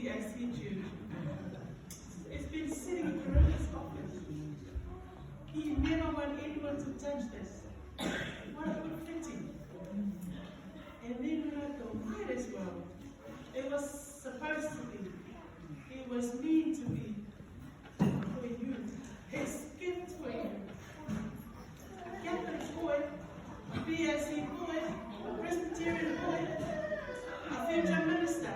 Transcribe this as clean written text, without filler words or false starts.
BIC Jude. It's been sitting in Corona's office. He never want anyone to touch this. What a good fitting. And then when I thought, might as well. It was supposed to be. It was meant to be for you. His gift for you. Catholic boy, BIC boy, Presbyterian boy, a future minister.